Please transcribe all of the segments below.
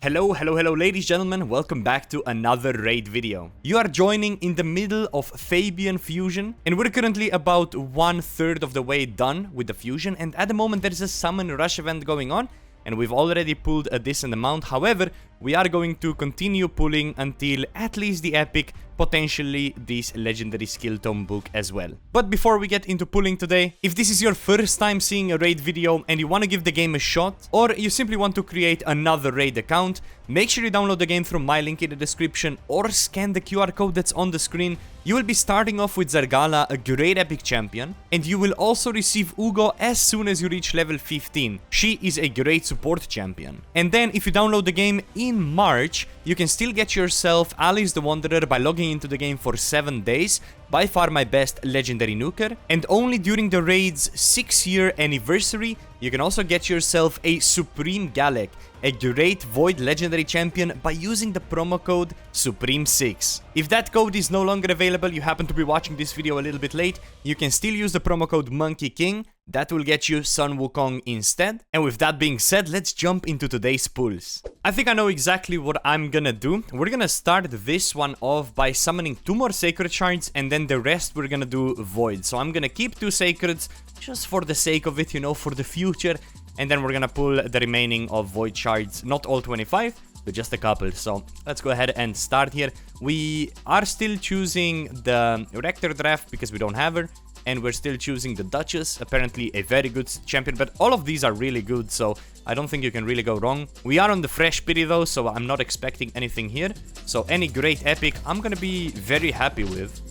Hello ladies and gentlemen, welcome back to another raid video. You are joining in the middle of Fabian fusion, and we're currently about 1/3 of the way done with the fusion, and at the moment there is a summon rush event going on, and we've already pulled a decent amount. However, we are going to continue pulling until at least the epic, potentially this legendary skill tome book as well. But before we get into pulling today, if this is your first time seeing a raid video and you want to give the game a shot, or you simply want to create another raid account, make sure you download the game from my link in the description or scan the QR code that's on the screen. You will be starting off with Zargala, a great epic champion, and you will also receive Ugo as soon as you reach level 15. She is a great support champion. And then if you download the game in March, you can still get yourself Alice the Wanderer by logging into the game for 7 days, by far my best legendary nuker, and only during the raid's 6-year anniversary, you can also get yourself a Supreme Galek, a great Void legendary champion, by using the promo code Supreme6. If that code is no longer available, you happen to be watching this video a little bit late, you can still use the promo code Monkey King. That will get you Sun Wukong instead. And with that being said, let's jump into today's pulls. I think I know exactly what I'm gonna do. We're gonna start this one off by summoning 2 more Sacred Shards, and then the rest we're gonna do Void. So I'm gonna keep 2 Sacreds, just for the sake of it, you know, for the future. And then we're gonna pull the remaining of Void Shards, not all 25, but just a couple. So let's go ahead and start here. We are still choosing the Rector draft because we don't have her. And we're still choosing the Duchess, apparently a very good champion, but all of these are really good, so I don't think you can really go wrong. We are on the fresh pity though, so I'm not expecting anything here. So any great epic, I'm gonna be very happy with.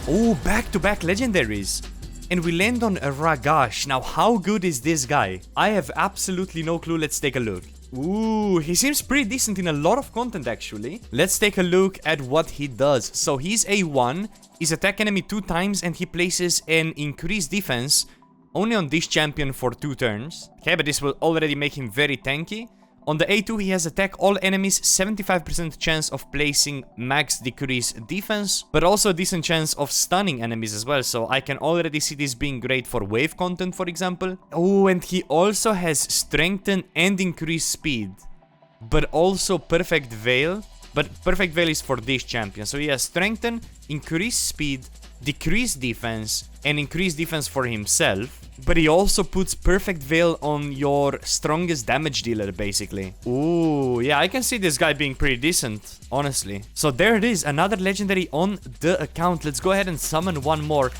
Oh, back-to-back legendaries. And we land on a Ragash. Now, how good is this guy? I have absolutely no clue. Let's take a look. Ooh, he seems pretty decent in a lot of content actually. Let's take a look at what he does. So he's A1, he's attack enemy 2 times, and he places an increased defense only on this champion for 2 turns. Okay, but this will already make him very tanky. On the A2, he has attack all enemies, 75% chance of placing max decrease defense, but also a decent chance of stunning enemies as well, so I can already see this being great for wave content, for example. Oh, and he also has strengthen and increased speed, but also perfect veil. But perfect veil is for this champion, so he has strengthen, increased speed, decreased defense, and increased defense for himself. But he also puts perfect veil on your strongest damage dealer, basically. Ooh, yeah, I can see this guy being pretty decent, honestly. So there it is, another legendary on the account. Let's go ahead and summon one more.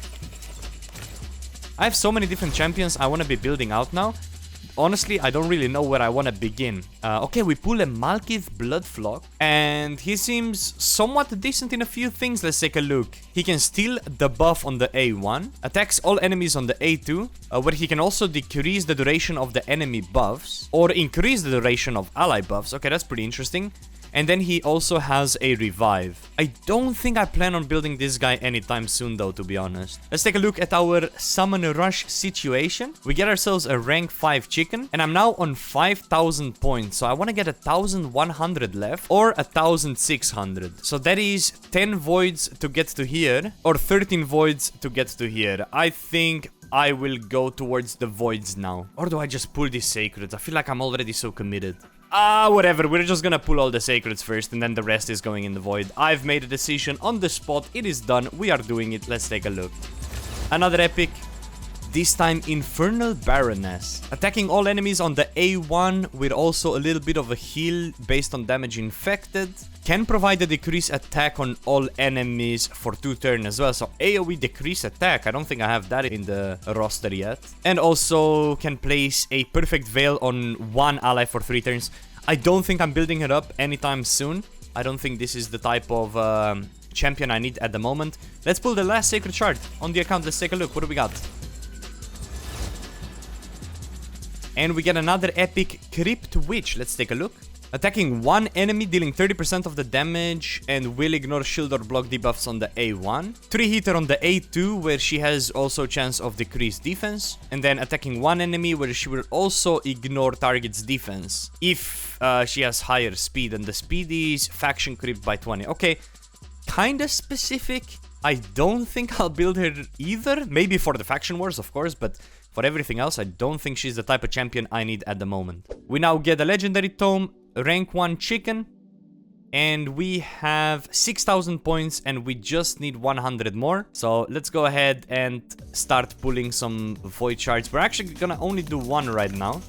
I have so many different champions I want to be building out now. Honestly, I don't really know where I want to begin. Okay, we pull a Malkith Bloodflock, and he seems somewhat decent in a few things. Let's take a look. He can steal the buff on the A1, attacks all enemies on the A2, where he can also decrease the duration of the enemy buffs, or increase the duration of ally buffs. Okay, that's pretty interesting. And then he also has a revive. I don't think I plan on building this guy anytime soon though, to be honest. Let's take a look at our summon rush situation. We get ourselves a rank 5 chicken, and I'm now on 5,000 points. So I want to get 1,100 left, or 1,600. So that is 10 voids to get to here, or 13 voids to get to here. I think I will go towards the voids now. Or do I just pull these sacreds? I feel like I'm already so committed. Whatever, we're just gonna pull all the sacreds first, and then the rest is going in the void. I've made a decision on the spot, it is done, we are doing it, let's take a look. Another epic, this time Infernal Baroness. Attacking all enemies on the A1 with also a little bit of a heal based on damage infected. Can provide a decreased attack on all enemies for 2 turns as well. So AoE decrease attack, I don't think I have that in the roster yet. And also can place a perfect veil on 1 ally for 3 turns. I don't think I'm building it up anytime soon. I don't think this is the type of champion I need at the moment. Let's pull the last Sacred Shard on the account. Let's take a look. What do we got? And we get another epic Crypt Witch. Let's take a look. Attacking 1 enemy, dealing 30% of the damage, and will ignore shield or block debuffs on the A1. 3-hitter on the A2, where she has also chance of decreased defense. And then attacking 1 enemy, where she will also ignore target's defense if she has higher speed. And the speed is faction creep by 20. Okay, kinda specific. I don't think I'll build her either. Maybe for the faction wars, of course, but for everything else, I don't think she's the type of champion I need at the moment. We now get a legendary tome, rank 1 chicken. And we have 6,000 points and we just need 100 more. So let's go ahead and start pulling some void shards. We're actually gonna only do one right now.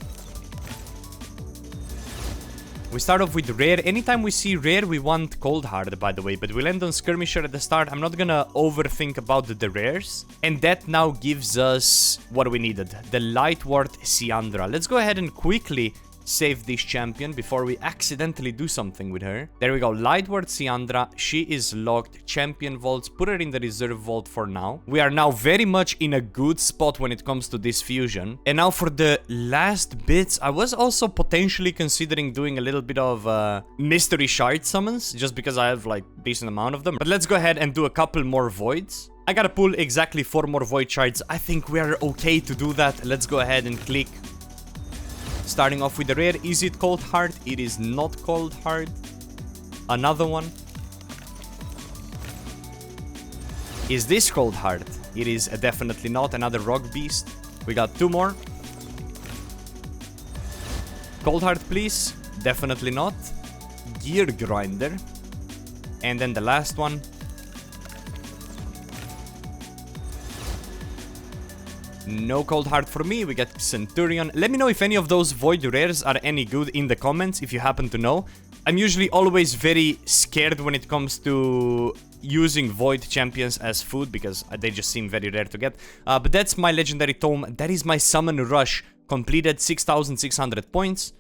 We start off with rare. Anytime we see rare, we want cold hard, by the way. But we'll end on skirmisher at the start. I'm not gonna overthink about the rares. And that now gives us what we needed. The Lightward Siandra. Let's go ahead and quickly save this champion before we accidentally do something with her. There we go. Lightward Siandra. She is locked. Champion vaults. Put her in the reserve vault for now. We are now very much in a good spot when it comes to this fusion. And now for the last bits, I was also potentially considering doing a little bit of mystery shard summons, just because I have like decent amount of them. But let's go ahead and do a couple more voids. I gotta pull exactly 4 more void shards. I think we are okay to do that. Let's go ahead and click. Starting off with the rare. Is it cold hard? It is not cold hard. Another one. Is this cold hard? It is definitely not. Another rock beast. We got 2 more. Cold hard, please. Definitely not. Gear grinder. And then the last one. No cold heart for me. We get Centurion. Let me know if any of those void rares are any good in the comments, if you happen to know. I'm usually always very scared when it comes to using void champions as food, because they just seem very rare to get. But that's my legendary tome. That is my summon rush. Completed 6,600 points.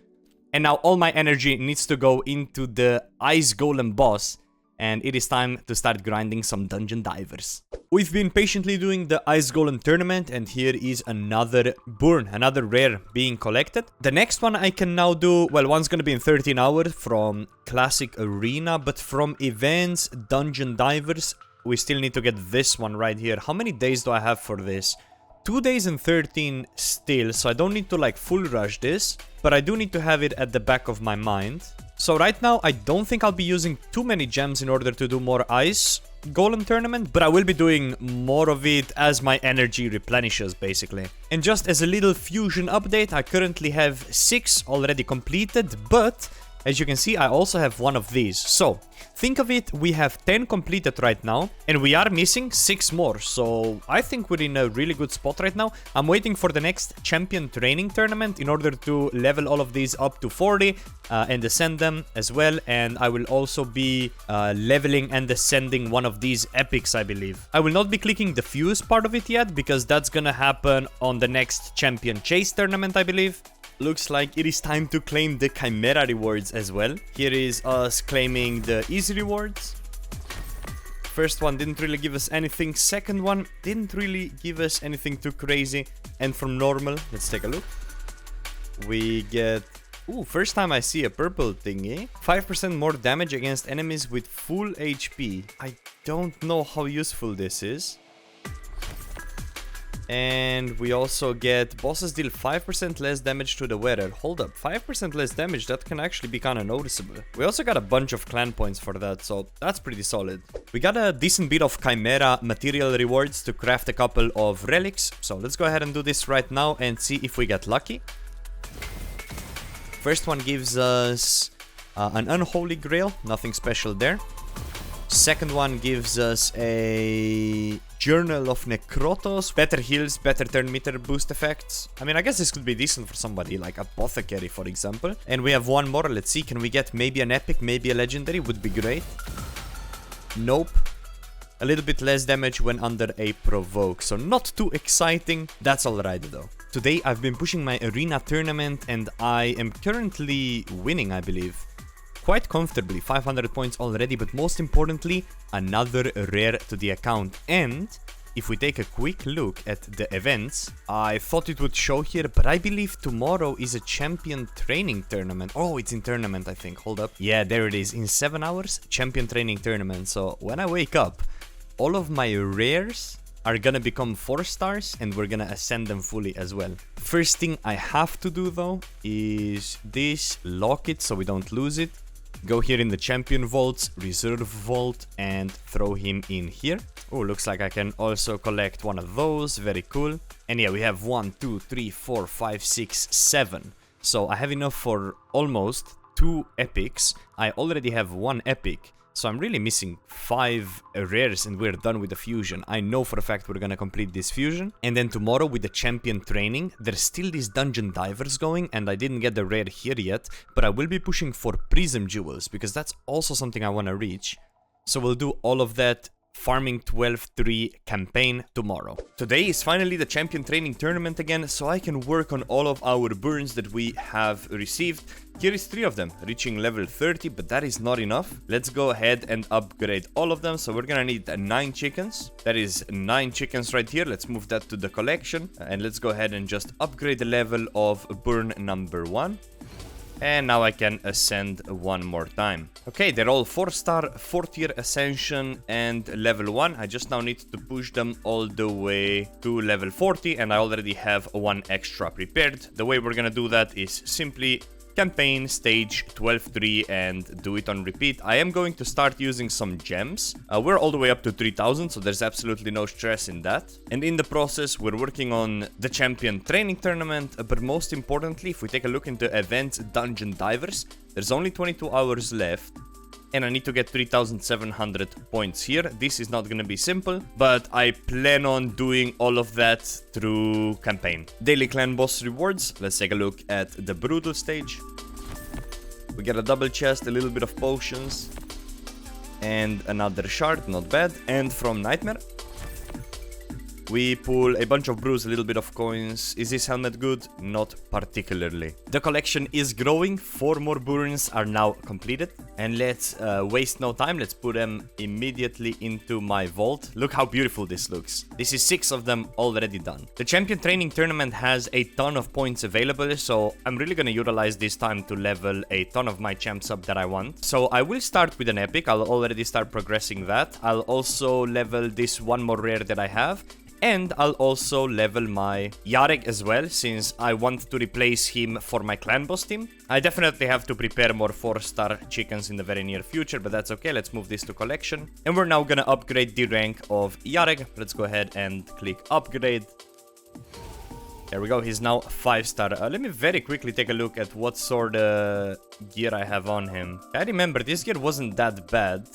And now all my energy needs to go into the Ice Golem boss. And it is time to start grinding some dungeon divers. We've been patiently doing the Ice Golem tournament, and here is another burn, another rare being collected. The next one I can now do, well, one's gonna be in 13 hours from Classic Arena, but from events, dungeon divers, we still need to get this one right here. How many days do I have for this? 2 days and 13 still, so I don't need to like full rush this, but I do need to have it at the back of my mind. So right now, I don't think I'll be using too many gems in order to do more Ice Golem tournament, but I will be doing more of it as my energy replenishes, basically. And just as a little fusion update, I currently have 6 already completed, but as you can see, I also have one of these. So think of it, we have 10 completed right now, and we are missing 6 more. So I think we're in a really good spot right now. I'm waiting for the next champion training tournament in order to level all of these up to 40 and ascend them as well. And I will also be leveling and ascending one of these epics, I believe. I will not be clicking the fuse part of it yet, because that's gonna happen on the next champion chase tournament, I believe. Looks like it is time to claim the Chimera rewards as well. Here is us claiming the easy rewards. First one didn't really give us anything. Second one didn't really give us anything too crazy. And from normal, let's take a look. We get... Ooh, first time I see a purple thingy. 5% more damage against enemies with full HP. I don't know how useful this is. And we also get bosses deal 5% less damage to the wearer. Hold up, 5% less damage, that can actually be kind of noticeable. We also got a bunch of clan points for that, so that's pretty solid. We got a decent bit of Chimera material rewards to craft a couple of relics. So let's go ahead and do this right now and see if we get lucky. First one gives us an unholy grail, nothing special there. Second one gives us a Journal of Necrotos, better heals, better turn meter boost effects. I mean, I guess this could be decent for somebody like Apothecary, for example. And we have one more. Let's see, can we get maybe an epic, maybe a legendary? Would be great. Nope. A little bit less damage when under a provoke, so not too exciting. That's alright though. Today I've been pushing my arena tournament and I am currently winning, I believe. Quite comfortably, 500 points already, but most importantly, another rare to the account. And if we take a quick look at the events, I thought it would show here, but I believe tomorrow is a champion training tournament. Oh, it's in tournament, I think. Hold up. Yeah, there it is. In 7 hours, champion training tournament. So when I wake up, all of my rares are gonna become 4 stars and we're gonna ascend them fully as well. First thing I have to do though is this, lock it so we don't lose it. Go here in the champion vaults, reserve vault, and throw him in here. Oh, looks like I can also collect one of those. Very cool. And yeah, we have 1, 2, 3, 4, 5, 6, 7. So I have enough for almost 2 epics. I already have 1 epic. So I'm really missing 5 rares and we're done with the fusion. I know for a fact we're gonna complete this fusion. And then tomorrow with the champion training, there's still these dungeon divers going and I didn't get the rare here yet. But I will be pushing for prism jewels because that's also something I wanna reach. So we'll do all of that farming 12-3 campaign tomorrow. Today is finally the champion training tournament again, so I can work on all of our burns that we have received. Here is 3 of them, reaching level 30, but that is not enough. Let's go ahead and upgrade all of them. So we're gonna need 9 chickens. That is 9 chickens right here. Let's move that to the collection. And let's go ahead and just upgrade the level of burn number 1. And now I can ascend 1 more time. Okay, they're all 4-star, 4th-tier ascension and level 1. I just now need to push them all the way to level 40 and I already have 1 extra prepared. The way we're gonna do that is simply campaign stage 12-3 and do it on repeat. I am going to start using some gems. We're all the way up to 3000, so there's absolutely no stress in that. And in the process, we're working on the champion training tournament. But most importantly, if we take a look into events dungeon divers, there's only 22 hours left. And I need to get 3700 points here. This is not gonna be simple, but I plan on doing all of that through campaign. Daily clan boss rewards. Let's take a look at the brutal stage. We get a double chest, a little bit of potions, and another shard, not bad. And from Nightmare, we pull a bunch of brews, a little bit of coins. Is this helmet good? Not particularly. The collection is growing. 4 more burns are now completed. And let's waste no time. Let's put them immediately into my vault. Look how beautiful this looks. This is 6 of them already done. The champion training tournament has a ton of points available. So I'm really going to utilize this time to level a ton of my champs up that I want. So I will start with an epic. I'll already start progressing that. I'll also level this 1 more rare that I have. And I'll also level my Yarek as well, since I want to replace him for my clan boss team. I definitely have to prepare more 4-star chickens in the very near future, but that's okay. Let's move this to collection. And we're now gonna upgrade the rank of Yarek. Let's go ahead and click upgrade. There we go, he's now 5-star. Let me very quickly take a look at what sort of gear I have on him. I remember this gear wasn't that bad.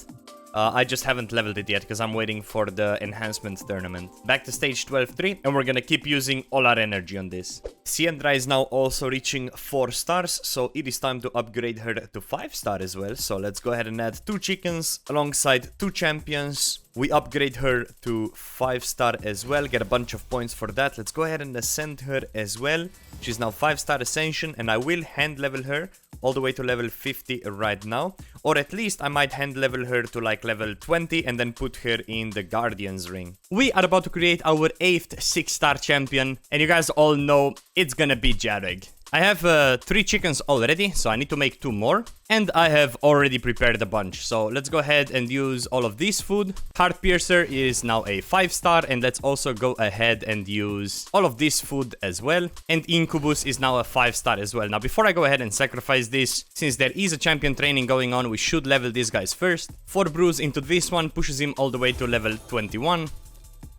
I just haven't leveled it yet because I'm waiting for the enhancement tournament. Back to stage 12-3 and we're gonna keep using all our energy on this. Siendra is now also reaching 4 stars, so it is time to upgrade her to 5-star as well. So let's go ahead and add 2 chickens alongside 2 champions. We upgrade her to 5-star as well, get a bunch of points for that. Let's go ahead and ascend her as well. She's now 5-star ascension and I will hand level her all the way to level 50 right now. Or at least I might hand level her to like level 20 and then put her in the Guardian's Ring. We are about to create our 8th 6-star champion and you guys all know it's gonna be Jareg. I have 3 chickens already, so I need to make 2 more. And I have already prepared a bunch. So let's go ahead and use all of this food. Heart Piercer is now a 5-star. And let's also go ahead and use all of this food as well. And Incubus is now a 5-star as well. Now, before I go ahead and sacrifice this, since there is a champion training going on, we should level these guys first. 4 brews into this one pushes him all the way to level 21.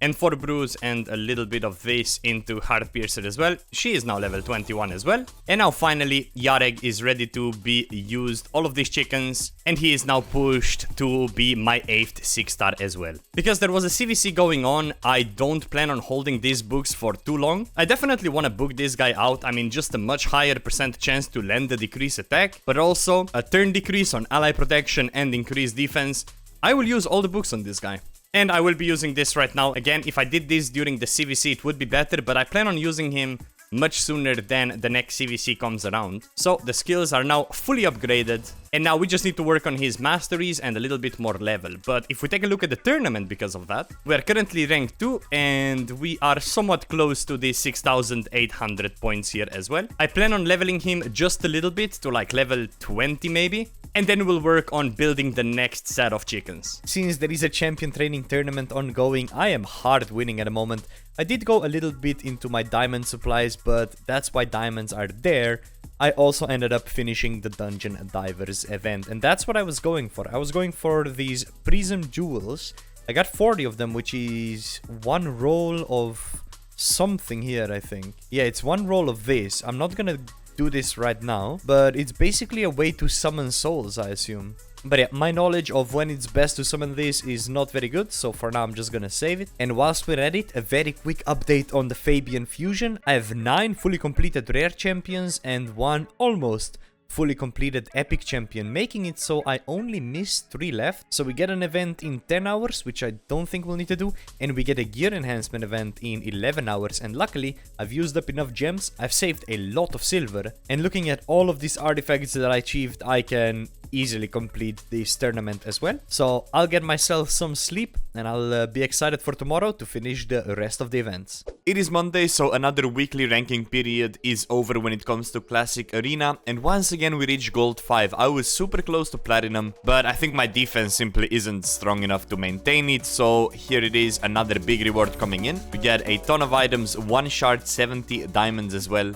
And 4 brews and a little bit of this into Heart Piercer as well. She is now level 21 as well. And now finally, Yareg is ready to be used. All of these chickens. And he is now pushed to be my 8th 6-star as well. Because there was a CVC going on, I don't plan on holding these books for too long. I definitely want to book this guy out. I mean, just a much higher % chance to land the decrease attack. But also a turn decrease on ally protection and increased defense. I will use all the books on this guy. And I will be using this right now. Again, if I did this during the CVC, it would be better, but I plan on using him much sooner than the next CVC comes around. So the skills are now fully upgraded. And now we just need to work on his masteries and a little bit more level. But if we take a look at the tournament because of that, we are currently rank 2 and we are somewhat close to the 6,800 points here as well. I plan on leveling him just a little bit to like level 20 maybe. And then we'll work on building the next set of chickens. Since there is a champion training tournament ongoing, I am hard winning at the moment. I did go a little bit into my diamond supplies, but that's why diamonds are there. I also ended up finishing the Dungeon Divers event, and that's what I was going for. I was going for these prism jewels. I got 40 of them, which is 1 roll of something here, I think. Yeah, it's 1 roll of this. I'm not gonna do this right now, but it's basically a way to summon souls, I assume. But yeah, my knowledge of when it's best to summon this is not very good, so for now I'm just gonna save it. And whilst we're at it, a very quick update on the Fabian fusion. I have 9 fully completed rare champions and 1 almost fully completed epic champion, making it so I only missed 3 left. So we get an event in 10 hours, which I don't think we'll need to do, and we get a gear enhancement event in 11 hours, and luckily I've used up enough gems, I've saved a lot of silver, and looking at all of these artifacts that I achieved, I can easily complete this tournament as well. So I'll get myself some sleep, and I'll be excited for tomorrow to finish the rest of the events. It is Monday, so another weekly ranking period is over when it comes to Classic Arena, and once again we reached Gold 5. I was super close to Platinum, but I think my defense simply isn't strong enough to maintain it, so here it is, another big reward coming in. We get a ton of items, 1 shard, 70 diamonds as well.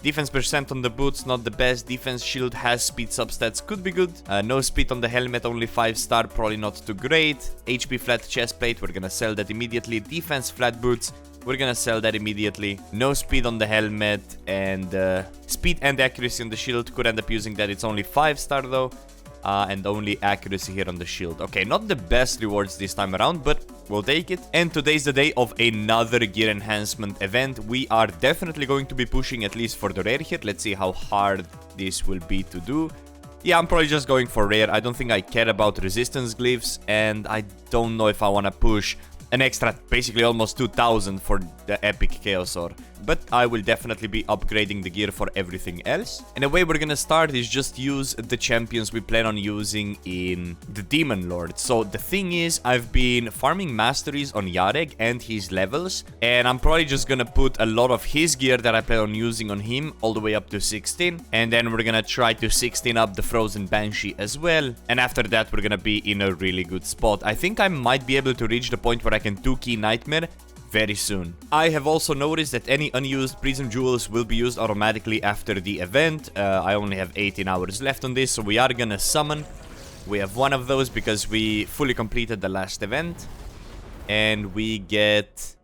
Defense percent on the boots, not the best. Defense shield has speed substats, could be good. No speed on the helmet, only 5-star, probably not too great. HP flat chest plate, we're gonna sell that immediately. Defense flat boots, we're gonna sell that immediately. No speed on the helmet, and speed and accuracy on the shield. Could end up using that, it's only 5-star though. And only accuracy here on the shield. Okay, not the best rewards this time around, but we'll take it. And today's the day of another gear enhancement event. We are definitely going to be pushing at least for the rare here. Let's see how hard this will be to do. Yeah, I'm probably just going for rare. I don't think I care about resistance glyphs, and I don't know if I want to push an extra, basically almost 2000 for the epic chaos ore. But I will definitely be upgrading the gear for everything else. And the way we're gonna start is just use the champions we plan on using in the Demon Lord. So the thing is, I've been farming masteries on Yareg and his levels, and I'm probably just gonna put a lot of his gear that I plan on using on him all the way up to 16. And then we're gonna try to 16 up the Frozen Banshee as well. And after that, we're gonna be in a really good spot. I think I might be able to reach the point where I can 2-key Nightmare very soon. I have also noticed that any unused Prism Jewels will be used automatically after the event. I only have 18 hours left on this, so we are gonna summon. We have 1 of those because we fully completed the last event. And we get...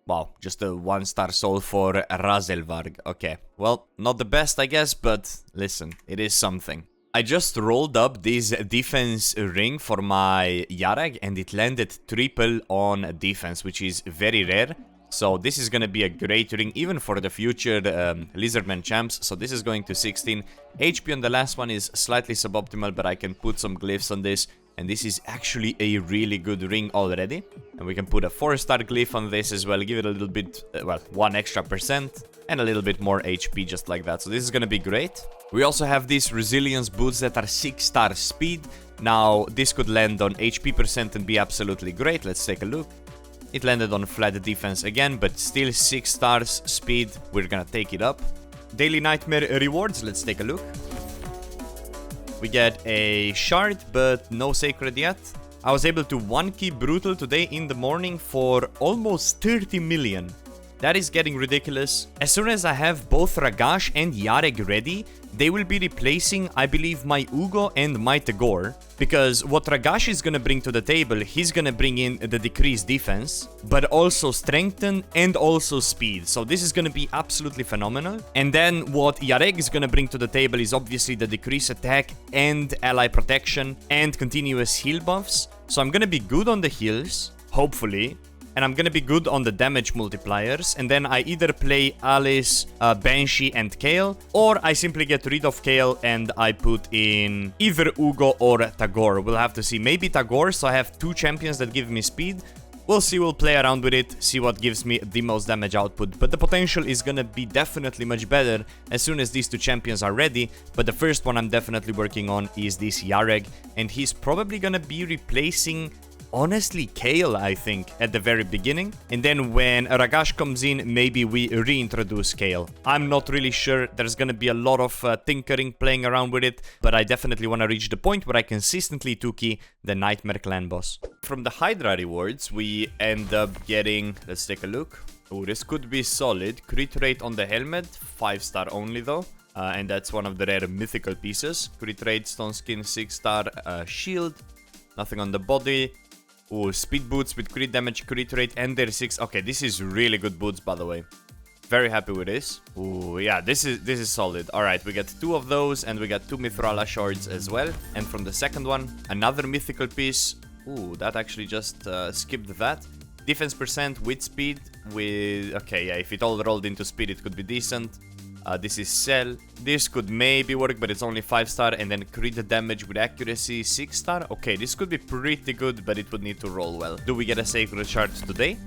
wow, just a 1-star soul for Razelvarg. Okay, well, not the best I guess, but listen, it is something. I just rolled up this defense ring for my Yareg, and it landed triple on defense, which is very rare. So this is gonna be a great ring even for the future Lizardman champs. So this is going to 16. HP on the last one is slightly suboptimal, but I can put some glyphs on this. And this is actually a really good ring already. And we can put a 4-star glyph on this as well. Give it a little bit, well, 1 extra percent. And a little bit more HP just like that. So this is gonna be great. We also have these resilience boots that are 6-star speed. Now, this could land on HP percent and be absolutely great. Let's take a look. It landed on flat defense again, but still 6 stars speed. We're gonna take it up. Daily Nightmare rewards. Let's take a look. We get a shard, but no sacred yet. I was able to 1-key Brutal today in the morning for almost 30 million. That is getting ridiculous. As soon as I have both Ragash and Yareg ready, they will be replacing, I believe, my Ugo and my Tagore. Because what Ragash is gonna bring to the table, he's gonna bring in the decreased defense, but also strengthen and also speed. So this is gonna be absolutely phenomenal. And then what Yareg is gonna bring to the table is obviously the decreased attack and ally protection and continuous heal buffs. So I'm gonna be good on the heals, hopefully. And I'm gonna be good on the damage multipliers, and then I either play Alice, Banshee and Kale, or I simply get rid of Kale and I put in either Ugo or Tagore. We'll have to see. Maybe Tagore, so I have 2 champions that give me speed. We'll see, we'll play around with it, see what gives me the most damage output. But the potential is gonna be definitely much better as soon as these 2 champions are ready. But the first one I'm definitely working on is this Yareg, and he's probably gonna be replacing... honestly, Kale, I think, at the very beginning. And then when Ragash comes in, maybe we reintroduce Kale. I'm not really sure. There's gonna be a lot of tinkering, playing around with it. But I definitely want to reach the point where I consistently 2-key the Nightmare Clan boss. From the Hydra rewards, we end up getting... let's take a look. Oh, this could be solid. Crit rate on the helmet, 5-star only though. And that's one of the rare mythical pieces. Crit rate, stone skin, 6-star shield. Nothing on the body. Ooh, speed boots with crit damage, crit rate, and they're 6. Okay, this is really good boots, by the way. Very happy with this. Ooh, yeah, this is solid. All right, we get 2 of those, and we got 2 Mithrala shards as well. And from the second one, another mythical piece. Ooh, that actually just skipped that. Defense percent with speed with... Okay, yeah, if it all rolled into speed, it could be decent. This is Cell. This could maybe work, but it's only 5-star. And then crit damage with accuracy, 6-star. Okay, this could be pretty good, but it would need to roll well. Do we get a Sacred Shard today?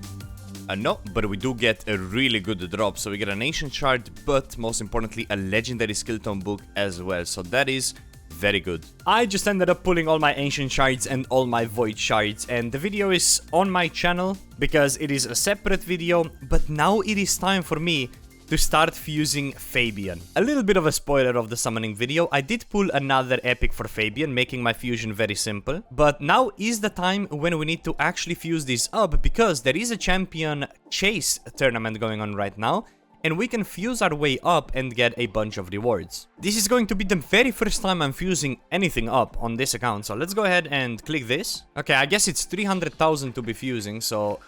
No, but we do get a really good drop. So we get an Ancient Shard, but most importantly, a Legendary Skill Tome book as well. So that is very good. I just ended up pulling all my Ancient Shards and all my Void Shards, and the video is on my channel because it is a separate video, but now it is time for me to start fusing Fabian. A little bit of a spoiler of the summoning video, I did pull another epic for Fabian, making my fusion very simple. But now is the time when we need to actually fuse this up, because there is a champion chase tournament going on right now, and we can fuse our way up and get a bunch of rewards. This is going to be the very first time I'm fusing anything up on this account, so let's go ahead and click this. Okay, I guess it's 300,000 to be fusing, so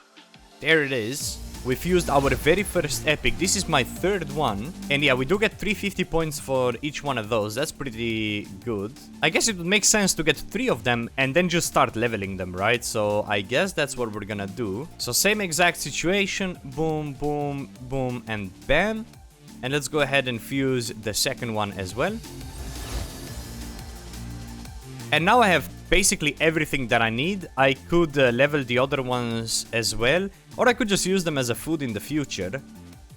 there it is. We fused our very first epic. This is my 3rd one. And yeah, we do get 350 points for each one of those. That's pretty good. I guess it would make sense to get 3 of them and then just start leveling them, right? So I guess that's what we're gonna do. So same exact situation. Boom, boom, boom, and bam. And let's go ahead and fuse the second one as well. And now I have basically everything that I need. I could level the other ones as well, or I could just use them as a food in the future.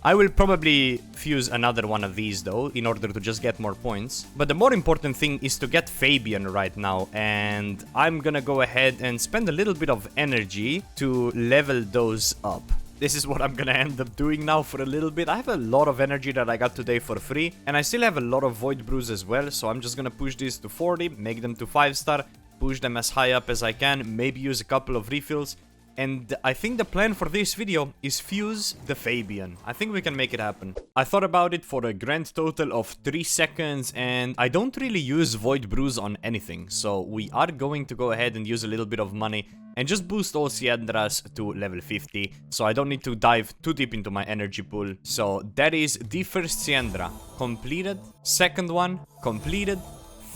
I will probably fuse another one of these though, in order to just get more points. But the more important thing is to get Fabian right now, and I'm gonna go ahead and spend a little bit of energy to level those up. This is what I'm gonna end up doing now for a little bit. I have a lot of energy that I got today for free, and I still have a lot of Void Brews as well, so I'm just gonna push these to 40, make them to 5-star, push them as high up as I can, maybe use a couple of refills. And I think the plan for this video is fuse the Fabian. I think we can make it happen. I thought about it for a grand total of 3 seconds, and I don't really use Void Brews on anything. So we are going to go ahead and use a little bit of money and just boost all Ciandras to level 50. So I don't need to dive too deep into my energy pool. So that is the first Ciandra completed. Second one completed.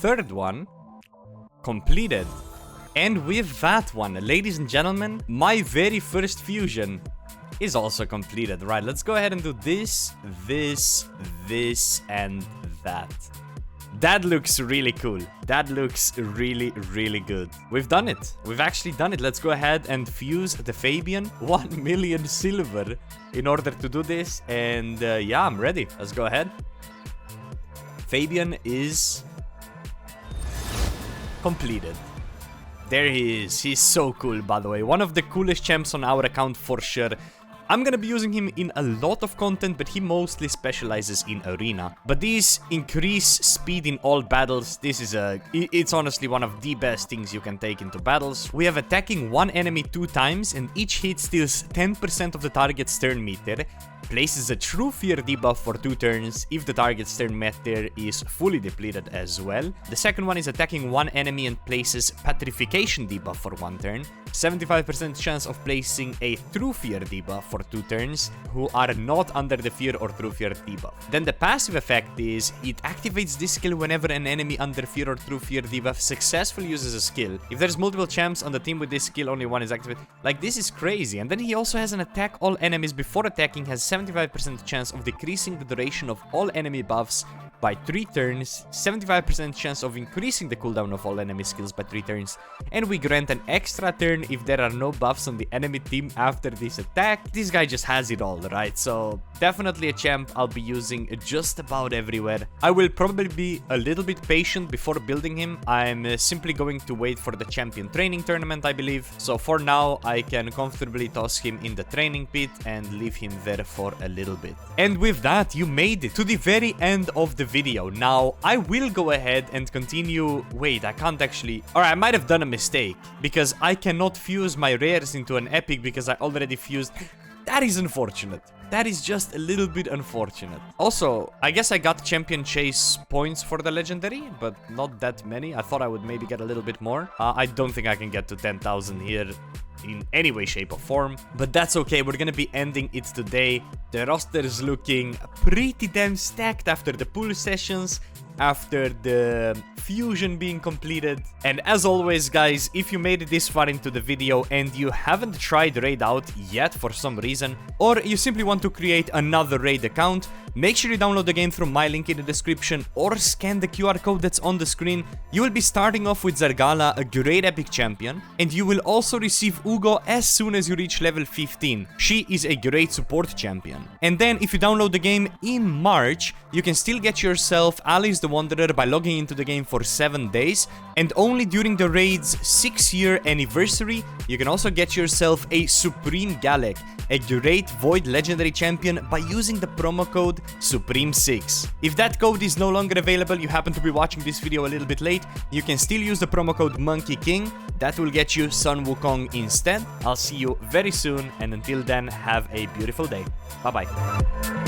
Third one completed. And with that one, ladies and gentlemen, my very first fusion is also completed. Right, let's go ahead and do this, this, this, and that. That looks really cool. That looks really, really good. We've done it. We've actually done it. Let's go ahead and fuse the Fabian. 1 million silver in order to do this. And yeah, I'm ready. Let's go ahead. Fabian is completed. There he is. He's so cool, by the way. One of the coolest champs on our account for sure. I'm gonna be using him in a lot of content, but he mostly specializes in arena. But these increase speed in all battles. This is it's honestly one of the best things you can take into battles. We have attacking one enemy 2 times, and each hit steals 10% of the target's turn meter. Places a true fear debuff for 2 turns if the target's turn meter is fully depleted as well. The second one is attacking one enemy and places petrification debuff for 1 turn. 75% chance of placing a true fear debuff for 2 turns who are not under the fear or true fear debuff. Then the passive effect is it activates this skill whenever an enemy under fear or true fear debuff successfully uses a skill. If there's multiple champs on the team with this skill, only one is activated. Like, this is crazy. And then he also has an attack all enemies before attacking has 75% chance of decreasing the duration of all enemy buffs by 3 turns, 75% chance of increasing the cooldown of all enemy skills by 3 turns, and we grant an extra turn if there are no buffs on the enemy team after this attack. This guy just has it all, right? So definitely a champ I'll be using just about everywhere. I will probably be a little bit patient before building him. I'm simply going to wait for the champion training tournament, I believe. So for now, I can comfortably toss him in the training pit and leave him there for a little bit. And with that, you made it to the very end of the video. Now, I will go ahead and continue... Wait, I can't actually... Alright, I might have done a mistake, because I cannot fuse my rares into an epic because I already fused... That is unfortunate. That is just a little bit unfortunate. Also, I guess I got champion chase points for the legendary, but not that many. I thought I would maybe get a little bit more. I don't think I can get to 10,000 here in any way, shape, or form. But that's okay, we're gonna be ending it today. The roster is looking pretty damn stacked after the pool sessions, after the fusion being completed. And as always, guys, if you made it this far into the video and you haven't tried Raid out yet for some reason, or you simply want to create another Raid account, make sure you download the game through my link in the description or scan the QR code that's on the screen. You will be starting off with Zargala, a great epic champion, and you will also receive Ugo as soon as you reach level 15. She is a great support champion. And then if you download the game in March, you can still get yourself Alice the Wanderer by logging into the game for 7 days, and only during the raid's 6-year anniversary, you can also get yourself a Supreme Galek, a great Void legendary champion, by using the promo code Supreme6. If that code is no longer available, you happen to be watching this video a little bit late, you can still use the promo code Monkey King. That will get you Sun Wukong instead. I'll see you very soon, and until then, have a beautiful day. Bye bye.